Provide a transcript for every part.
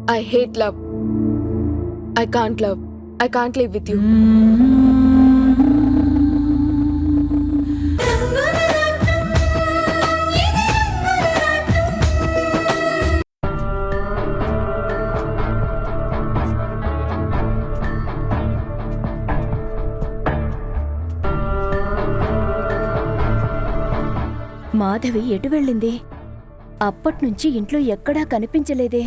I hate love. I can't love. I can't live with you. Madhavi ఎటు వెళ్ళింది? అప్పట్నుంచి ఇంట్లో ఎక్కడా కనిపించలేదే.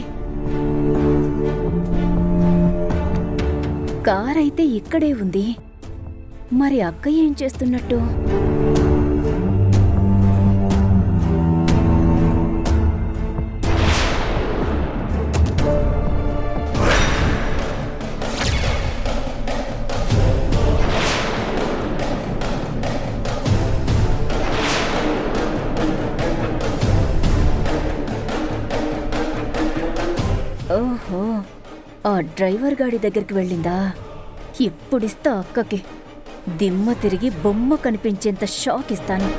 కారైతే ఇక్కడే ఉంది. మరి అక్క ఏం చేస్తున్నట్టు? ఓహో, ఆ డ్రైవర్ గాడి దగ్గరికి వెళ్ళిందా? ఇప్పుడిస్తా అక్కకి. దిమ్మ తిరిగి బొమ్మ కనిపించేంత షాక్ ఇస్తాను.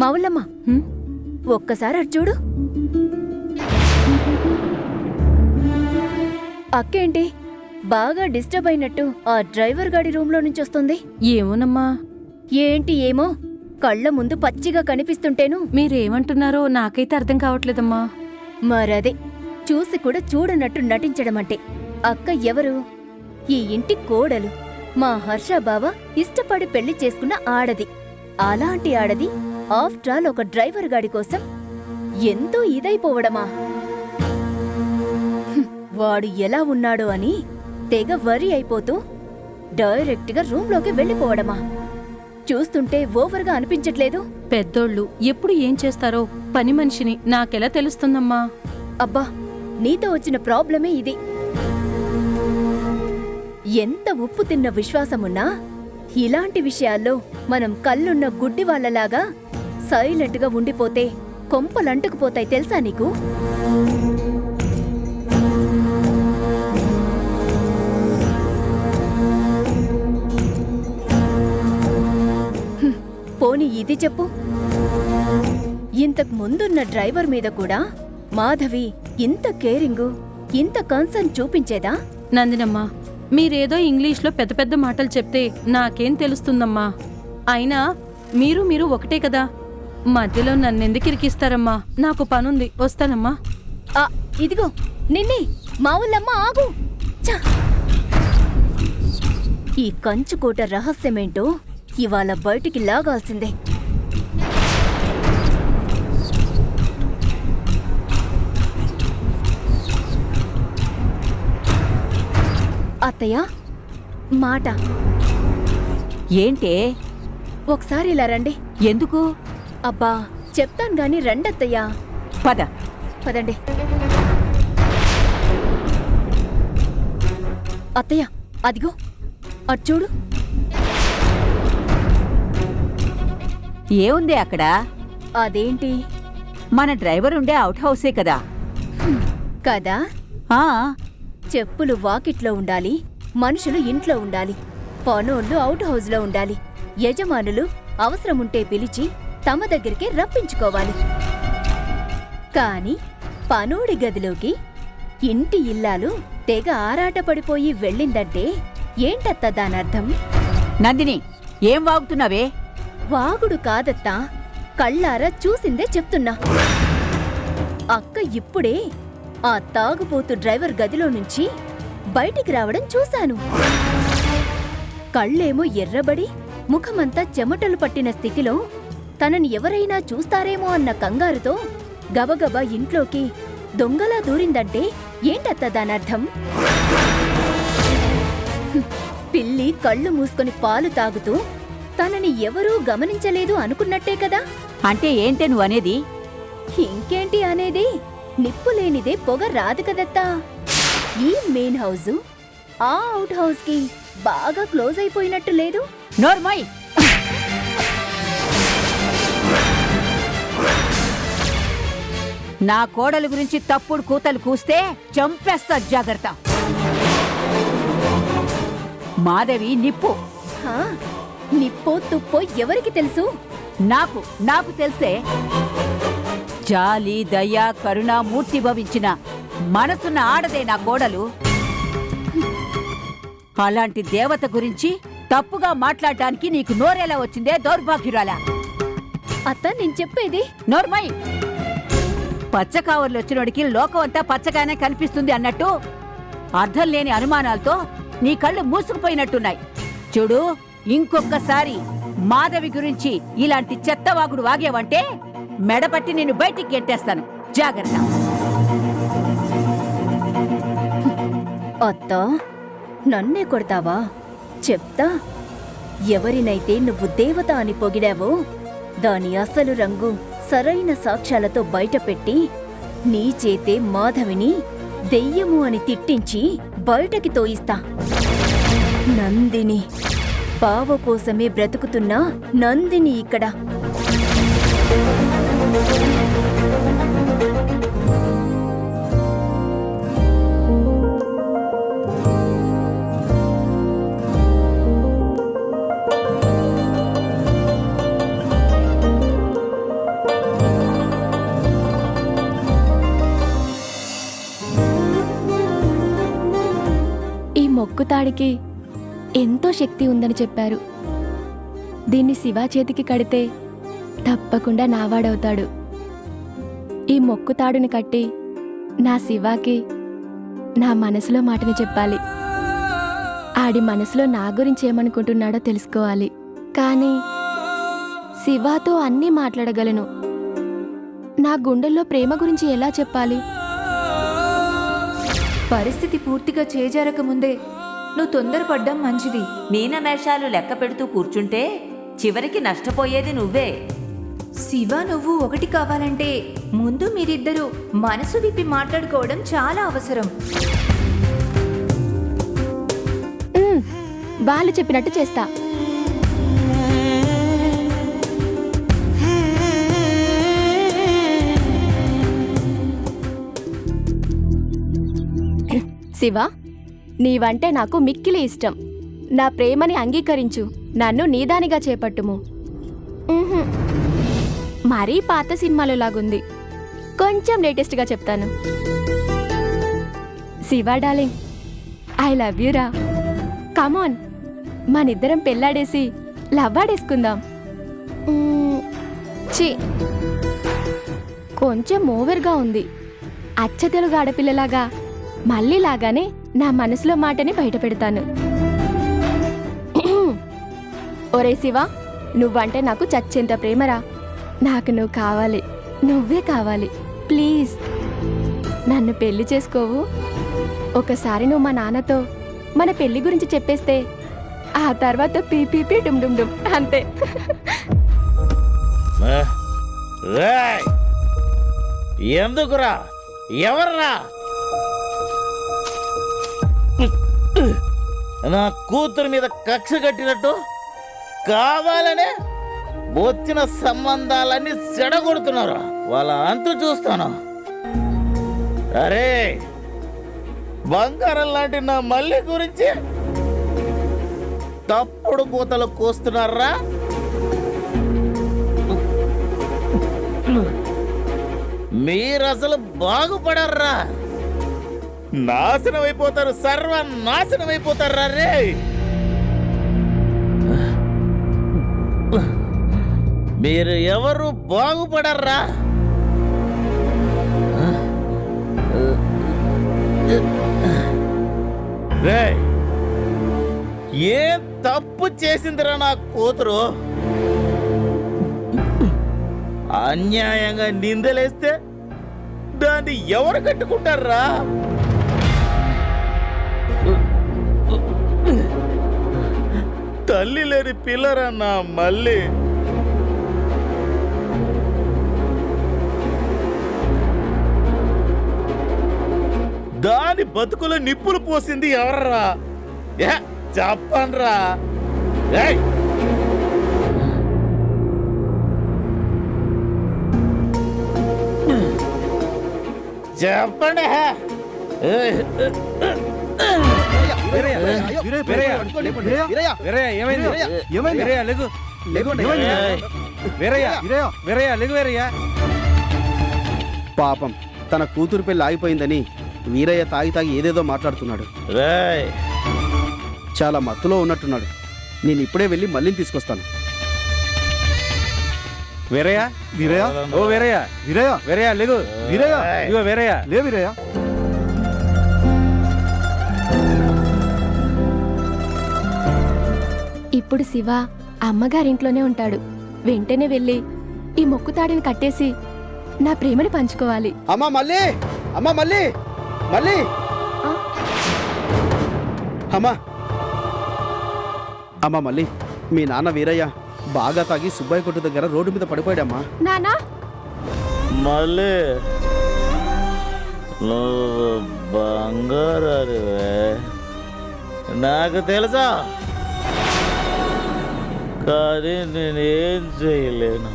మావుల్లమ్మా, ఒక్కసారి అటు చూడు. అక్కేంటి బాగా డిస్టర్బ్ అయినట్టు ఆ డ్రైవర్ గాడి రూంలో నుంచి వస్తుంది? ఏమోనమ్మా. ఏంటి ఏమో, కళ్ళ ముందు పచ్చిగా కనిపిస్తుంటేను. మీరేమంటున్నారో నాకైతే అర్థం కావట్లేదమ్మా. మరదే, చూసి కూడా చూడనట్టు నటించడమంటే. అక్క ఎవరు? ఈ ఇంటి కోడలు, మా హర్ష బావ ఇష్టపడి పెళ్లి చేసుకున్న ఆడది. అలాంటి ఆడది ఆఫ్టర్ ఆల్ ఒక డ్రైవర్ గాడి కోసం ఎంతో ఇదైపోవడమా? వాడు ఎలా ఉన్నాడో అని తెగ వరి అయిపోతూ డైరెక్ట్గా రూంలోకి వెళ్ళిపోవడమా? చూస్తుంటే ఓవర్గా అనిపించట్లేదు? పెద్దోళ్ళు ఎప్పుడు ఏం చేస్తారో పని మనిషిని నాకెలా తెలుస్తుందమ్మా? అబ్బా, నీతో వచ్చిన ప్రాబ్లమే ఇది. ఎంత ఉప్పు తిన్న విశ్వాసమున్నా ఇలాంటి విషయాల్లో మనం కళ్ళున్న గుడ్డి వాళ్ళలాగా సైలెంట్గా ఉండిపోతే కొంపలంటుకుపోతాయి, తెలుసా నీకు? పోనీ ఇది చెప్పు, ఇంతకు ముందున్న డ్రైవర్ మీద కూడా మాధవి ఇంత కేరింగు, ఇంత కన్సర్న్ చూపించేదా? నందినమ్మా, మీరేదో ఇంగ్లీష్లో పెద్ద పెద్ద మాటలు చెప్తే నాకేం తెలుస్తుందమ్మా? అయినా మీరు ఒకటే కదా, మధ్యలో నన్నెందుకు ఇరికిస్తారమ్మా? నాకు పనుంది, వస్తానమ్మా. ఇదిగో నిన్నే, మావుల్లమ్మ ఆగు. ఈ కంచుకోట రహస్యమేంటో ఇవాళ బయటికి లాగాల్సిందే. అత్తయ్య, మాట. ఏంటే? ఒకసారి ఇలా రండి. ఎందుకు? అబ్బా చెప్తాను గాని రండత్తయ్యా. పద. పదండి. అత్తయ్య, అదిగో అటు చూడు. ఏముంది అక్కడ? అదేంటి, మన డ్రైవర్ ఉండే అవుట్ హౌసే కదా. కదా? ఆ, చెప్పులు వాకిట్లో ఉండాలి, మనుషులు ఇంట్లో ఉండాలి, పనోళ్ళు అవుట్ హౌస్లో ఉండాలి, యజమానులు అవసరముంటే పిలిచి తమ దగ్గరికి రప్పించుకోవాలి. కాని పనోడి గదిలోకి ఇంటి ఇల్లాలు తెగ ఆరాటపడిపోయి వెళ్ళిందంటే ఏంటత్త దానర్థం? నందిని, ఏం వాగుతున్నావే? వాగుడు కాదత్తా, కళ్ళారా చూసిందే చెప్తున్నా. అక్క ఇప్పుడే ఆ తాగుబోతు డ్రైవర్ గదిలో నుంచి బయటికి రావడం చూశాను. కళ్ళేమో ఎర్రబడి ముఖమంతా చెమటలు పట్టిన స్థితిలో తనని ఎవరైనా చూస్తారేమో అన్న కంగారుతో గబగబా ఇంట్లోకి దొంగలా దూరిందంటే ఏంటత్త దానర్థం? పిల్లి కళ్ళు మూసుకొని పాలు తాగుతూ తనని ఎవరూ గమనించలేదు అనుకున్నట్టే కదా. అంటే ఏంటే నువ్వనేది? ఇంకేంటి అనేది, నిప్పులేనిదే పొగ రాదు కదత్తా. ఈ మెయిన్ హౌస్ ఆ అవుట్ హౌస్ కి బాగా క్లోజ్ అయిపోయినట్టు లేదు? నోర్మోయ్, నా కోడలు గురించి తప్పుడు కూతలు కూస్తే చంపేస్తా, జాగ్రత్త. మాధవి నిప్పు. హా, నిప్పో తుప్పో ఎవరికి తెలుసు? నాకు నాకు తెలిసే. జాలి, దయ, కరుణ మూర్తి భవించిన మనసున్న ఆడదే నా కోడలు. అలాంటి దేవత గురించి తప్పుగా మాట్లాడటానికి నీకు నోరేలా వచ్చిందే, దౌర్భాగ్యురాలా? అత్త, నేను చెప్పేది. నోర్మై, పచ్చకావర్లు వచ్చినోడికి లోకం అంతా పచ్చగానే కనిపిస్తుంది అన్నట్టు అర్థం లేని అనుమానాలతో నీ కళ్ళు మూసుకుపోయినట్టున్నాయి. చూడు, ఇంకొక్కసారి మాధవి గురించి ఇలాంటి చెత్తవాగుడు వాగేవంటే మెడపట్టి నిన్ను బయటికి గెంటేస్తాను, జాగ్రత్త. అత్త, నన్నే కొడతావా? చెప్తా. ఎవరినైతే నువ్వు దేవత అని పొగిడావో దాని అసలు రంగు సరైన సాక్ష్యాలతో బయటపెట్టి నీ చేతే మాధవిని దెయ్యము అని తిట్టించి బయటకి తోయిస్తా. నందిని, బావ కోసమే బ్రతుకుతున్న నందిని ఇక్కడ. ఈ మొక్కుతాడికి ఎంతో శక్తి ఉందని చెప్పారు. దీన్ని శివ చేతికి కడితే తప్పకుండా నావాడవుతాడు. ఈ మొక్కుతాడుని కట్టి నా శివాకి నా మనసులో మాటని చెప్పాలి. ఆడి మనసులో నా గురించి ఏమనుకుంటున్నాడో తెలుసుకోవాలి. కానీ శివాతో అన్నీ మాట్లాడగలను. నా గుండెల్లో ప్రేమ గురించి ఎలా చెప్పాలి? పరిస్థితి పూర్తిగా చేజారకముందే నువ్వు తొందరపడ్డం మంచిది. మీనమేషాలు లెక్క పెడుతూ కూర్చుంటే చివరికి నష్టపోయేది నువ్వే. శివ, నువ్వు ఒకటి కావాలంటే ముందు మీరిద్దరూ మనసు విప్పి మాట్లాడుకోవడం చాలా అవసరం. వాళ్ళు చెప్పినట్టు చేస్తా. శివ, నీవంటే నాకు మిక్కిలి ఇష్టం. నా ప్రేమని అంగీకరించు. నన్ను నీదానిగా చేపట్టుము. మరీ పాత సినిమాలో లాగుంది. కొంచెం లేటెస్ట్గా చెప్తాను. Shiva darling, I love you రా. కమాన్, మనిద్దరం పెళ్ళాడేసి లవ్వాడేసుకుందాం. ఛీ, కొంచెం ఓవర్గా ఉంది. అచ్చ తెలుగు ఆడపిల్లలాగా మళ్ళీ లాగానే నా మనసులో మాటని బయట పెడతాను. ఒరే శివ, నువ్వంటే నాకు చచ్చేంత ప్రేమరా. నాకు నువ్వు కావాలి, నువ్వే కావాలి. ప్లీజ్ నన్ను పెళ్లి చేసుకోవు. ఒకసారి నువ్వు మా నాన్నతో మన పెళ్లి గురించి చెప్పేస్తే ఆ తర్వాత పీపీపీ డుమ్ డుమ్ డుమ్ అంతే. ఎందుకురా? ఎవర్రా? నా కూతురు మీద కక్ష కట్టినట్టు కావాలనే వచ్చిన సంబంధాలన్నీ చెడగొడుతున్నారు. వాళ్ళ అంతు చూస్తాను. అరే, బంగారం లాంటి నా మల్లి గురించి తప్పుడు కూతలు కోస్తున్నారా? మీరసలు బాగుపడర్రా, నాశనం అయిపోతారు, సర్వనాశనం అయిపోతారా రే. మీరు ఎవరు బాగుపడర్రా. రే, ఏం తప్పు చేసిందిరా నా కూతురు? అన్యాయంగా నిందలేస్తే దాన్ని ఎవరు కట్టుకుంటారా? తల్లి లేని పిల్లరా నా మళ్ళీ. దాని బతుకులో నిప్పులు పోసింది ఎవర్రా? ఏ చెప్పండ్రా. ఏయ్! చెప్పండి. పాపం తన కూతురు పెళ్లి ఆగిపోయిందని వీరయ్య తాగి తాగి ఏదేదో మాట్లాడుతున్నాడు. రేయ్! చాలా మత్తులో ఉన్నట్టున్నాడు. నేను ఇప్పుడే వెళ్ళి మళ్ళీ తీసుకొస్తాను. వీరయ్య, వీరయ్య, ఓ వీరయ్య, వీరయ్య, వీరయ్య లేగు, వీరయ్య, ఇగో వీరయ్య, లే వీరయ్య. ఇప్పుడు శివ అమ్మగారింట్లోనే ఉంటాడు. వెంటనే వెళ్ళి ఈ మొక్కుతాడిని కట్టేసి నా ప్రేమని పంచుకోవాలి. అమ్మా మళ్ళీ, అమ్మా మళ్ళీ, మళ్ళీ, ఆ? అమ్మా, అమ్మా మళ్ళీ, మీ నాన్న వీరయ్య బాగా తాగి సుబ్బయ్య కొట్టు దగ్గర రోడ్డు మీద పడిపోయాడమ్మా. నానా మళ్ళీ నువ్వు బంగారానివే, నాకు తెలుసా. కానీ నేనేం చేయలేను,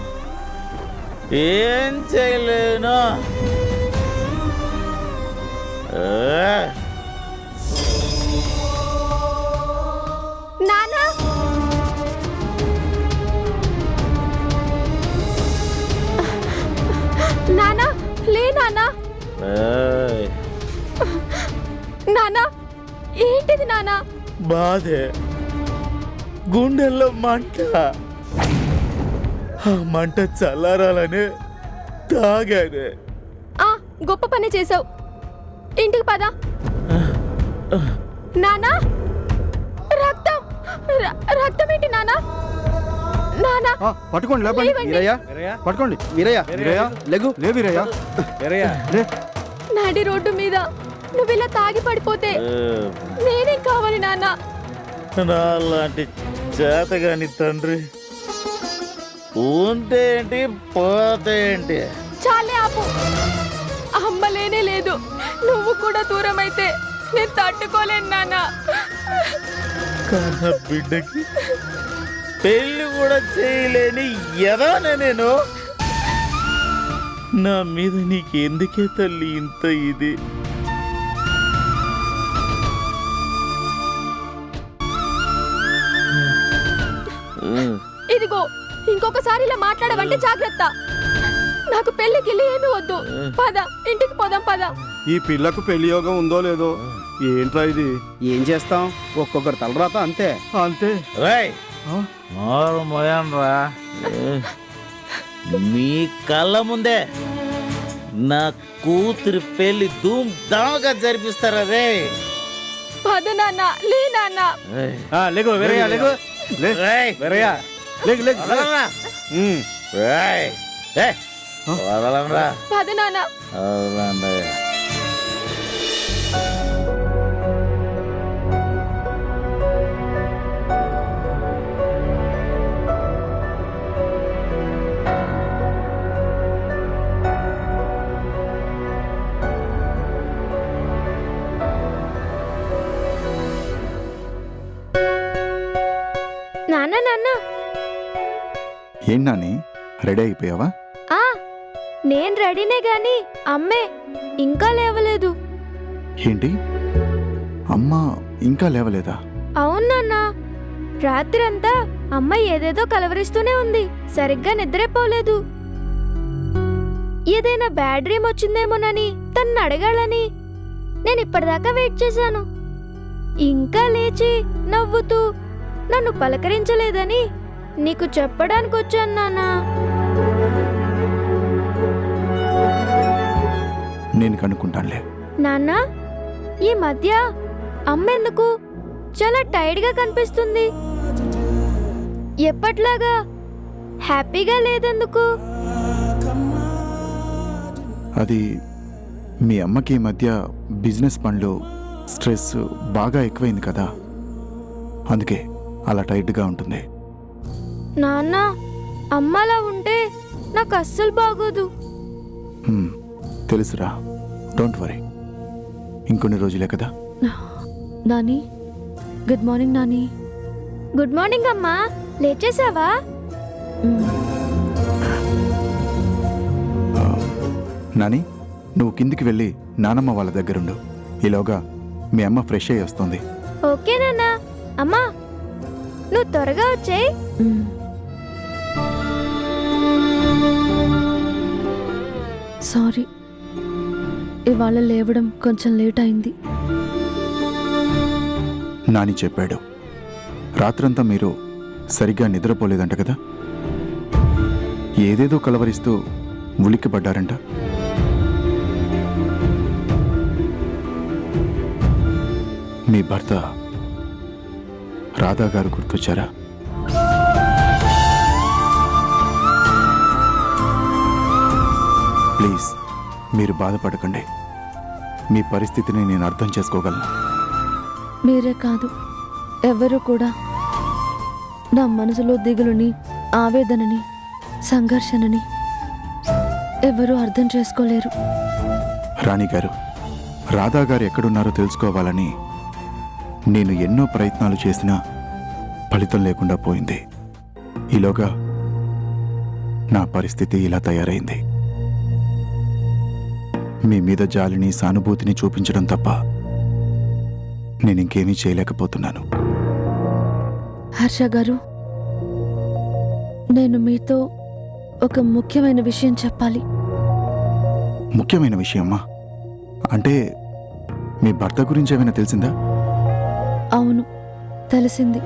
ఏం చేయలేను. నానా నానా లే నానా. నానా ఏంటిది నానా? బాధే, గుండెల్లో మంట. ఆ మంట చల్లారాలనే తాగానే. ఆ గొప్ప పని చేసావు. ఇంటికి పద. నానా రక్తం, రక్తం ఏంటి నానా? నానా ఆ, పట్టుకోండి, లేపండి. లేవండి. వీరయ్య, వీరయ్య, పట్టుకోండి. వీరయ్య, వీరయ్య, లెగు. లే వీరయ్య, వీరయ్య, లే. నాడి రోడ్డు మీద నువ్వు ఇలా తాగి పడిపోతే నేనేం కావాలి నాన్న? నా లాంటి చేతగాని తండ్రి ఉంటే ఏంటి, పోతే ఏంటి? చాలే ఆపు. అమ్మ లేనే లేదు, నువ్వు కూడా దూరం అయితే నేను తట్టుకోలేను నాన్న. కన్న బిడ్డకి పెళ్లి కూడా చేయలేని ఎదానే నేను. నా మీద నీకు ఎందుకే తల్లి ఇంత ఇది? ఇదిగో ఇంకొకసారి ఇలా మాట్లాడవంటే జాగ్రత్త. నాకు పెళ్లి గిల్లి ఏమి వద్దు. పద ఇంటికి పోదాం పద. ఈ పిల్లకు పెళ్లి యోగం ఉందో లేదో. ఏంట్రా ఇది? ఏం చేస్తాం, ఒక్కొక్కరు తలరాత అంతే. అంతే. రేయ్, ఆ? నోరు మోయన్రా. మీ కళ్ళ ముందే నా కూతురి పెళ్లి ధూమ్ ధామ్గా జరిపిస్తారా రే? పద నాన్న, లే నాన్న. రేయ్, లేగు వీరయ్య, లేగు, రేయ్, వీరయ్య, లేగు, లేగు, వదలండ్రా. రేయ్, ఏయ్, వదలండ్రా. పద నాన్న. వదలండి. నాన్న నాన్న. ఏంటి నాని, రెడీ అయిపోయావా? నేను రెడీనే గాని అమ్మే ఇంకా లేవలేదు. ఏంటి, అమ్మ ఇంకా లేవలేదా? అవును నాన్న, రాత్రంతా అమ్మ ఏదేదో కలవరిస్తూనే ఉంది. సరిగ్గా నిద్రపోలేదు. ఏదైనా బ్యాడ్ డ్రీమ్ వచ్చిందేమోనని తన్ను అడగాలని నేను ఇప్పటిదాకా వెయిట్ చేశాను. ఇంకా లేచి నవ్వుతూ నన్ను పలకరించలేదని నీకు చెప్పడానికి వచ్చాను నాన్నా. నేను కనుక్కుంటానులే. నాన్న, ఈ మధ్య అమ్మెందుకు చాలా టైర్డ్గా కనిపిస్తుంది? ఎప్పట్లాగా హ్యాపీగా లేదెందుకు? అది మీ అమ్మకి ఈ మధ్య బిజినెస్ పనులు స్ట్రెస్ బాగా ఎక్కువైంది కదా, అందుకే అలా టైట్గా ఉంటుంది. నాన్న, అమ్మలా ఉంటే నాకు అస్సలు బాగోదు. తెలుసురా, డోంట్ వరీ. ఇంకొన్ని రోజులే కదా. Nani, good morning Nani. Good morning అమ్మా, లేచేసావా? నాని, నువ్వు కిందికి వెళ్ళి నానమ్మ వాళ్ళ దగ్గరుండు. ఈలోగా మీ అమ్మ ఫ్రెష్ అయ్యి వస్తుంది. ఓకే నాన్న. అమ్మా, నువ్వు త్వరగా వచ్చేయ్. సారీ, ఇవాళ లేవడం కొంచెం లేట్ అయింది. నాని చెప్పాడు, రాత్రంతా మీరు సరిగ్గా నిద్రపోలేదంట కదా, ఏదేదో కలవరిస్తూ ఉలిక్కిపడ్డారంట. మీ భర్త రాధా గారు గుర్తొచ్చారా? ప్లీజ్ మీరు బాధపడకండి, మీ పరిస్థితిని నేను అర్థం చేసుకోగలను. మీరే కాదు, ఎవరు కూడా నా మనసులో దిగులుని, ఆవేదనని, సంఘర్షణని ఎవరూ అర్థం చేసుకోలేరు. రాణి గారు, రాధా గారు ఎక్కడున్నారో తెలుసుకోవాలని నేను ఎన్నో ప్రయత్నాలు చేసినా ఫలితం లేకుండా పోయింది. ఈలోగా నా పరిస్థితి ఇలా తయారైంది. మీ మీద జాలిని, సానుభూతిని చూపించడం తప్ప నేనింకేమీ చేయలేకపోతున్నాను. హర్ష గారు, నేను మీతో ఒక ముఖ్యమైన విషయం చెప్పాలి. ముఖ్యమైన విషయమ్మా? అంటే మీ భర్త గురించి ఏమైనా తెలిసిందా? అవును, తెలిసింది.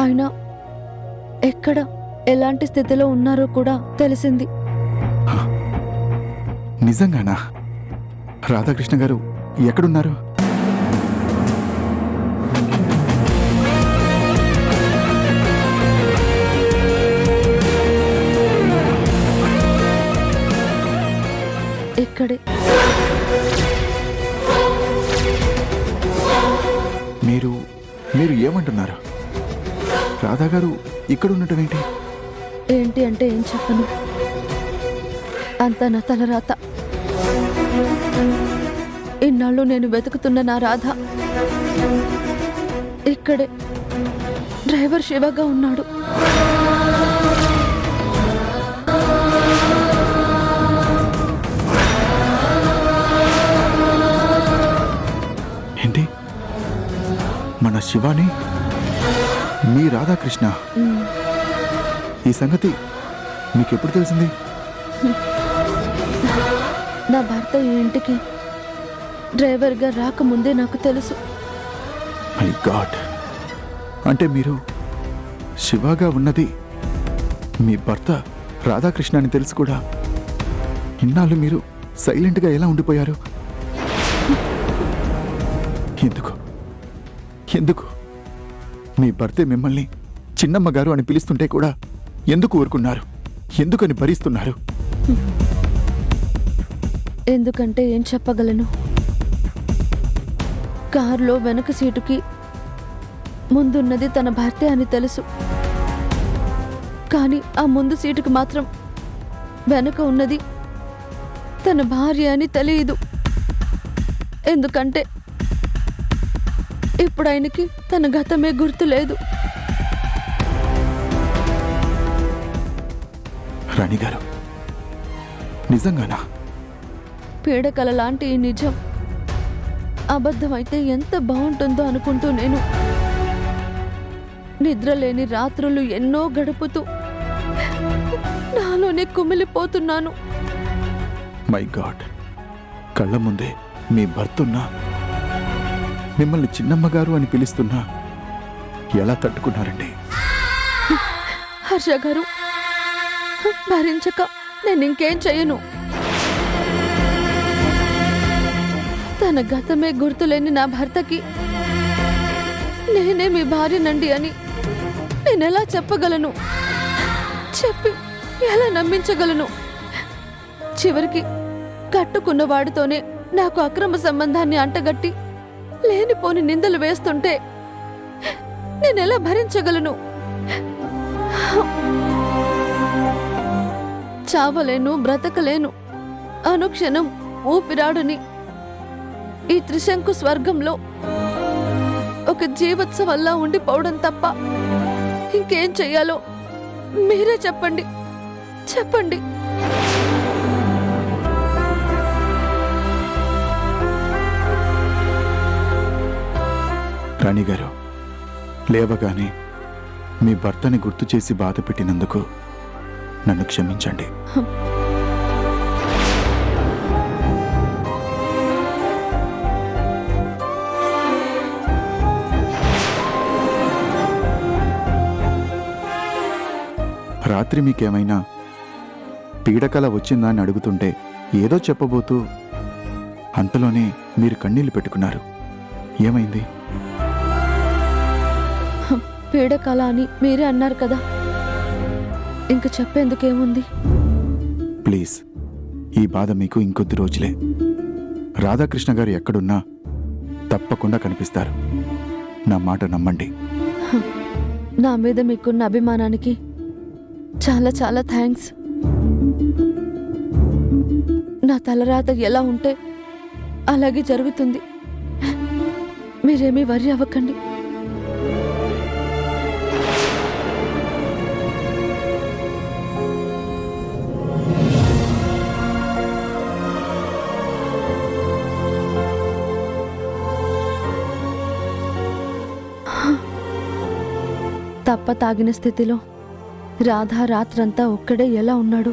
ఆయన ఎక్కడ, ఎలాంటి స్థితిలో ఉన్నారో కూడా తెలిసింది. నిజంగానా? రాధాకృష్ణ గారు ఎక్కడున్నారు? ఇక్కడే. మీరు ఏమంటున్నారు? రాధా గారు ఇక్కడ ఉండటం ఏంటి? ఏంటి అంటే ఏం చెప్పను, అంతా నా తలరాత. ఇన్నాళ్ళు నేను వెతుకుతున్న నా రాధ ఇక్కడే డ్రైవర్ శివగా ఉన్నాడు. ఏంటి? మన శివాని మీ రాధాకృష్ణ? ఈ సంగతి మీకెప్పుడు తెలిసింది? నా భర్త ఈ ఇంటికి డ్రైవర్గా రాకముందే నాకు తెలుసు. మై గాడ్, అంటే మీరు శివగా ఉన్నది మీ భర్త రాధాకృష్ణ అని తెలుసు కూడా ఇన్నాళ్ళు మీరు సైలెంట్గా ఎలా ఉండిపోయారు? ఎందుకు మీ భర్తే మిమ్మల్ని చిన్నమ్మ గారు అని పిలుస్తుంటే కూడా ఎందుకు ఊరుకున్నారు? ఎందుకని భరిస్తున్నారు? ఎందుకంటే ఏం చెప్పగలను, కారులో వెనక సీటుకి ముందున్నది తన భర్తే అని తెలుసు. కానీ ఆ ముందు సీటుకి మాత్రం వెనక ఉన్నది తన భార్య అని తెలియదు. ఎందుకంటే ఇప్పుడు ఆయనకి తన గతమే గుర్తు లేదు. రాణి గారు, నిజంగానా? పీడకల లాంటి ఈ నిజం అబద్ధమైతే ఎంత బాగుంటుందో అనుకుంటూ నేను నిద్రలేని రాత్రులు ఎన్నో గడుపుతూ నాలోనే కుమిలిపోతున్నాను. మై గాడ్, కళ్ళ ముందే మీ భర్తున్నా మిమ్మల్ని చిన్నమ్మ గారు అని పిలుస్తున్నా ఎలా తట్టుకున్నారండి? హర్ష గారు, భరించక నేను ఇంకేం చెయ్యను. తన గతమే గుర్తులేని నా భర్తకి నేనే మీ భార్యనండి అని నేనెలా చెప్పగలను? చెప్పి ఎలా నమ్మించగలను? చివరికి కట్టుకున్న వాడితోనే నాకు అక్రమ సంబంధాన్ని అంటగట్టి లేనిపోని నిందలు వేస్తుంటే నేనెలా భరించగలను? చావలేను, బ్రతకలేను, అనుక్షణం ఊపిరాడని ఈ త్రిశంకు స్వర్గంలో ఒక జీవోత్సవల్లా ఉండిపోవడం తప్ప ఇంకేం చెయ్యాలో మీరే చెప్పండి చెప్పండి. రాణి గారు, లేవగానే మీ భర్తని గుర్తు చేసి బాధ పెట్టినందుకు నన్ను క్షమించండి. రాత్రి మీకేమైనా పీడకల వచ్చిందా అని అడుగుతుంటే ఏదో చెప్పబోతూ అంతలోనే మీరు కన్నీళ్లు పెట్టుకున్నారు. ఏమైంది? పీడకల అని మీరే అన్నారు కదా, ఇంక చెప్పేందుకేముంది? ప్లీజ్, ఈ బాధ మీకు ఇంకొద్ది రోజులే. రాధాకృష్ణ గారు ఎక్కడున్నా తప్పకుండా కనిపిస్తారు. నా మాట నమ్మండి. నా మీద మీకున్న అభిమానానికి చాలా చాలా థ్యాంక్స్. నా తలరాత ఎలా ఉంటే అలాగే జరుగుతుంది. మీరేమీ వర్రీ అవ్వకండి. తప్ప తాగిన స్థితిలో రాధా రాత్రంతా ఒక్కడే ఎలా ఉన్నాడు?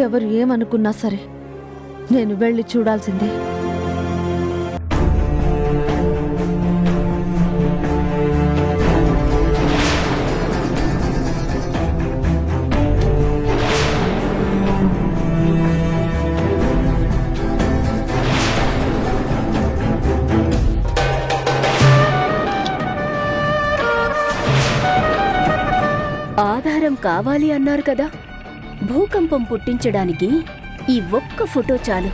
ఎవరు ఏమనుకున్నా సరే నేను వెళ్ళి చూడాల్సిందే. ఆధారం కావాలి అన్నారు కదా, భూకంపం పుట్టించడానికి ఈ ఒక్క ఫోటో చాలు.